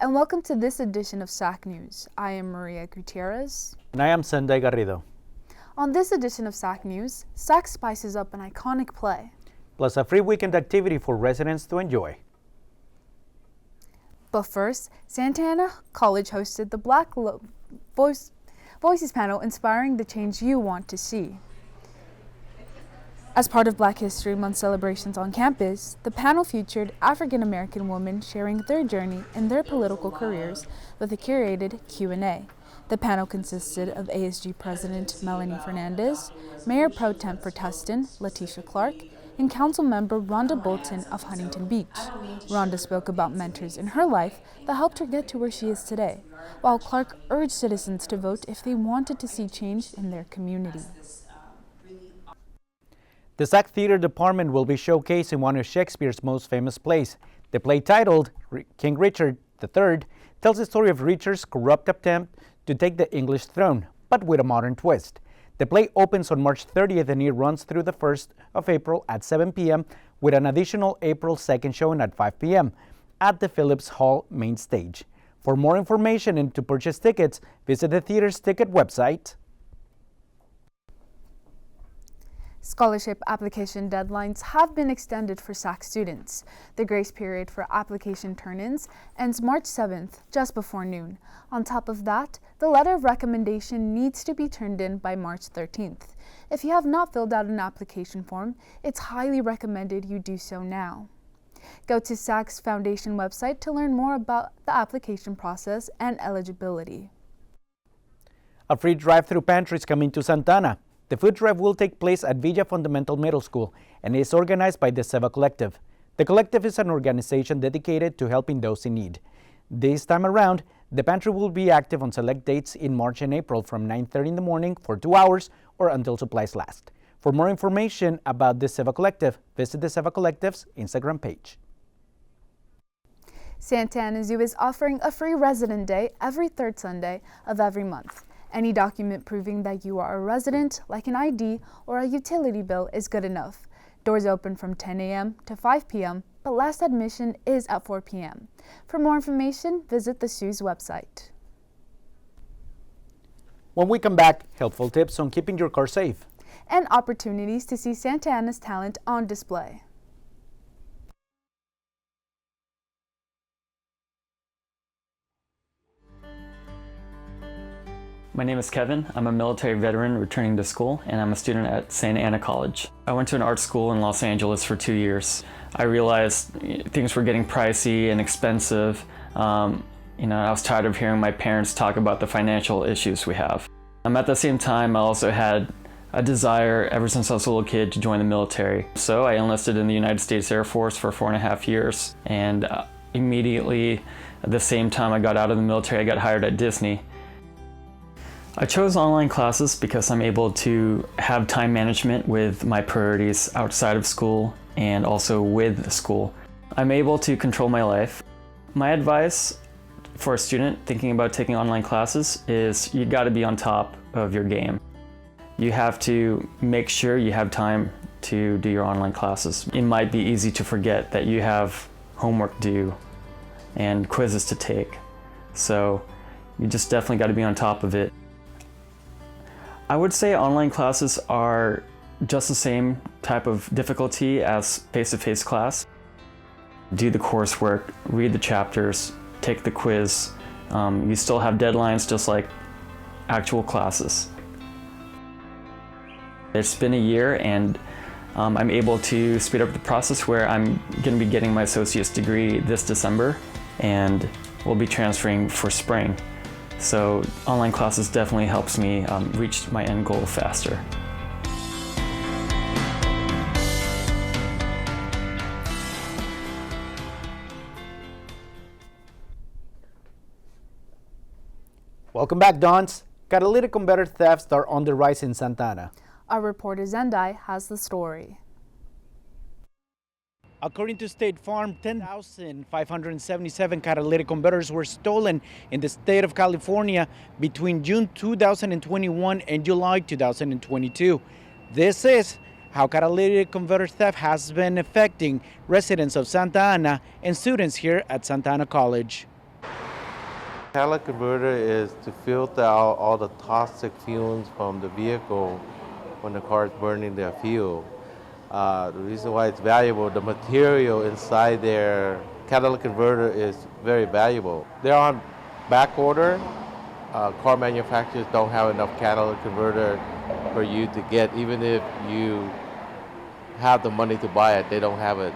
and welcome to this edition of SAC News. I am Maria Gutierrez. And I am Zendy Garrido. On this edition of SAC News, SAC spices up an iconic play, plus a free weekend activity for residents to enjoy. But first, Santa Ana College hosted the Black Voices panel inspiring the change you want to see. As part of Black History Month celebrations on campus, the panel featured African American women sharing their journey in their political careers with a curated Q&A. The panel consisted of ASG President Melanie Fernandez, Mayor Pro Tem for Tustin, Letitia Clark, and Council Member Rhonda Bolton of Huntington Beach. Rhonda spoke about mentors in her life that helped her get to where she is today, while Clark urged citizens to vote if they wanted to see change in their community. The SAC Theater Department will be showcasing one of Shakespeare's most famous plays. The play, titled King Richard III, tells the story of Richard's corrupt attempt to take the English throne, but with a modern twist. The play opens on March 30th and it runs through the 1st of April at 7 p.m. with an additional April 2nd showing at 5 p.m. at the Phillips Hall main stage. For more information and to purchase tickets, visit the theater's ticket website. Scholarship application deadlines have been extended for SAC students. The grace period for application turn-ins ends March 7th, just before noon. On top of that, the letter of recommendation needs to be turned in by March 13th. If you have not filled out an application form, it's highly recommended you do so now. Go to SAC's Foundation website to learn more about the application process and eligibility. A free drive-through pantry is coming to Santa Ana. The food drive will take place at Villa Fundamental Middle School and is organized by the SEVA Collective. The collective is an organization dedicated to helping those in need. This time around, the pantry will be active on select dates in March and April from 9:30 in the morning for 2 hours or until supplies last. For more information about the SEVA Collective, visit the SEVA Collective's Instagram page. Santa Ana Zoo is offering a free resident day every third Sunday of every month. Any document proving that you are a resident, like an ID or a utility bill, is good enough. Doors open from 10 a.m. to 5 p.m., but last admission is at 4 p.m. For more information, visit the zoo's website. When we come back, helpful tips on keeping your car safe. And opportunities to see Santa Ana's talent on display. My name is Kevin. I'm a military veteran returning to school, and I'm a student at Santa Ana College. I went to an art school in Los Angeles for 2 years. I realized things were getting pricey and expensive. I was tired of hearing my parents talk about the financial issues we have. At the same time, I also had a desire ever since I was a little kid to join the military. So I enlisted in the United States Air Force for 4.5 years, and immediately at the same time I got out of the military, I got hired at Disney. I chose online classes because I'm able to have time management with my priorities outside of school and also with school. I'm able to control my life. My advice for a student thinking about taking online classes is you got to be on top of your game. You have to make sure you have time to do your online classes. It might be easy to forget that you have homework due and quizzes to take. So you just definitely got to be on top of it. I would say online classes are just the same type of difficulty as face-to-face class. Do the coursework, read the chapters, take the quiz. You still have deadlines just like actual classes. It's been a year and I'm able to speed up the process where I'm going to be getting my associate's degree this December and we'll be transferring for spring. So online classes definitely helps me reach my end goal faster. Welcome back, Dons. Catalytic converter thefts are on the rise in Santa Ana. Our reporter Zendy has the story. According to State Farm, 10,577 catalytic converters were stolen in the state of California between June 2021 and July 2022. This is how catalytic converter theft has been affecting residents of Santa Ana and students here at Santa Ana College. Catalytic converter is to filter out all the toxic fumes from the vehicle when the car is burning their fuel. The reason why it's valuable, the material inside their catalytic converter is very valuable. They're on back order. Car manufacturers don't have enough catalytic converter for you to get, even if you have the money to buy it, they don't have it.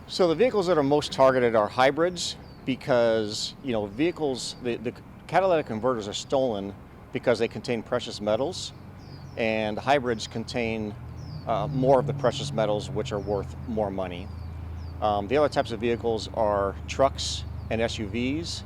So the vehicles that are most targeted are hybrids because, vehicles, the catalytic converters are stolen because they contain precious metals, and hybrids contain more of the precious metals, which are worth more money. The other types of vehicles are trucks and SUVs,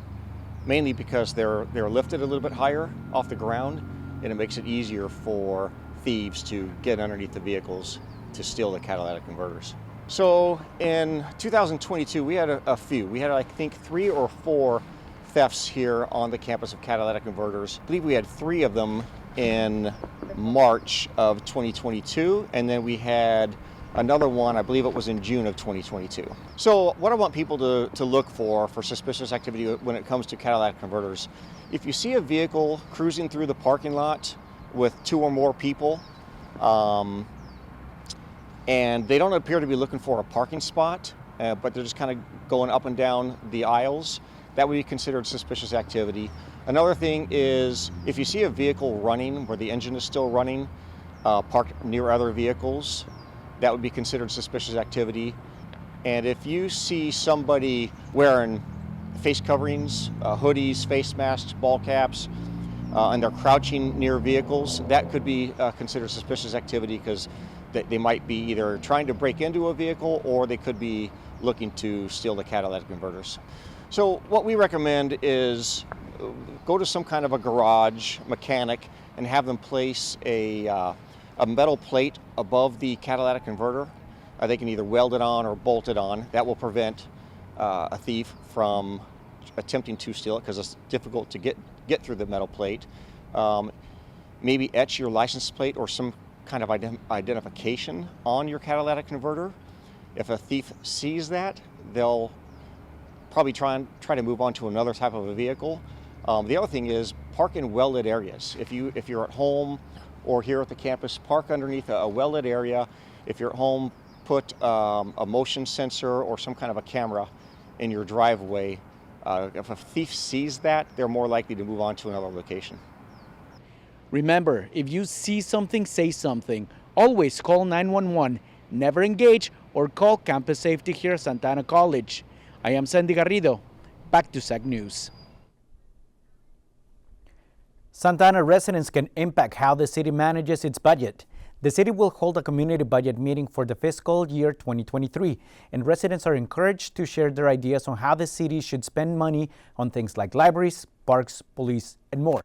mainly because they're lifted a little bit higher off the ground, and it makes it easier for thieves to get underneath the vehicles to steal the catalytic converters. So in 2022, we had a few. We had, I think, 3 or 4 thefts here on the campus of catalytic converters. I believe we had 3 of them in March of 2022, and then we had another one, I believe it was in June of 2022. So what I want people to look for suspicious activity when it comes to catalytic converters, if you see a vehicle cruising through the parking lot with 2 or more people, and they don't appear to be looking for a parking spot, but they're just kind of going up and down the aisles, that would be considered suspicious activity. Another thing is if you see a vehicle running where the engine is still running, parked near other vehicles, that would be considered suspicious activity. And if you see somebody wearing face coverings, hoodies, face masks, ball caps, and they're crouching near vehicles, that could be considered suspicious activity because they might be either trying to break into a vehicle or they could be looking to steal the catalytic converters. So what we recommend is go to some kind of a garage mechanic and have them place a metal plate above the catalytic converter. They can either weld it on or bolt it on. That will prevent a thief from attempting to steal it because it's difficult to get through the metal plate. Maybe etch your license plate or some kind of identification on your catalytic converter. If a thief sees that, they'll probably try to move on to another type of a vehicle. The other thing is park in well-lit areas. If you're at home or here at the campus, park underneath a well-lit area. If you're at home, put a motion sensor or some kind of a camera in your driveway. If a thief sees that, they're more likely to move on to another location. Remember, if you see something, say something. Always call 911. Never engage or call Campus Safety here at Santa Ana College. I am Zendy Garrido. Back to SAC News. Santa Ana residents can impact how the city manages its budget. The city will hold a community budget meeting for the fiscal year 2023, and residents are encouraged to share their ideas on how the city should spend money on things like libraries, parks, police, and more.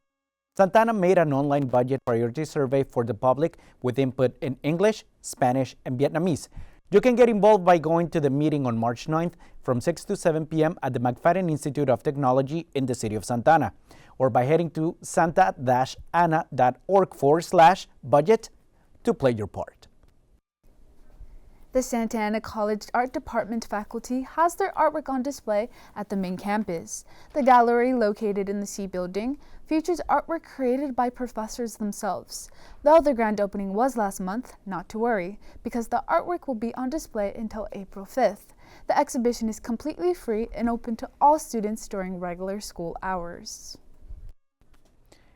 Santa Ana made an online budget priority survey for the public with input in English, Spanish, and Vietnamese. You can get involved by going to the meeting on March 9th from 6 to 7 p.m. at the McFadden Institute of Technology in the city of Santa Ana, or by heading to santa-ana.org/budget to play your part. The Santa Ana College Art Department faculty has their artwork on display at the main campus. The gallery, located in the C building, features artwork created by professors themselves. Though the grand opening was last month, not to worry, because the artwork will be on display until April 5th. The exhibition is completely free and open to all students during regular school hours.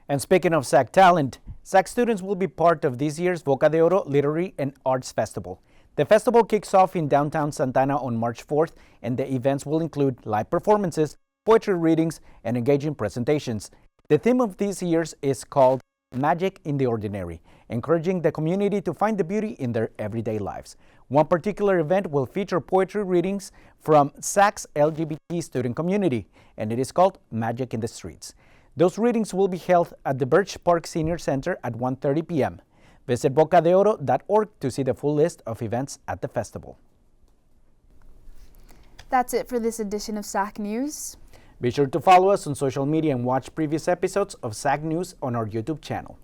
And speaking of SAC talent, SAC students will be part of this year's Boca de Oro Literary and Arts Festival. The festival kicks off in downtown Santa Ana on March 4th, and the events will include live performances, poetry readings, and engaging presentations. The theme of this year's is called Magic in the Ordinary, encouraging the community to find the beauty in their everyday lives. One particular event will feature poetry readings from SAC's LGBT student community, and it is called Magic in the Streets. Those readings will be held at the Birch Park Senior Center at 1:30 p.m. Visit bocadeoro.org to see the full list of events at the festival. That's it for this edition of SAC News. Be sure to follow us on social media and watch previous episodes of SAC News on our YouTube channel.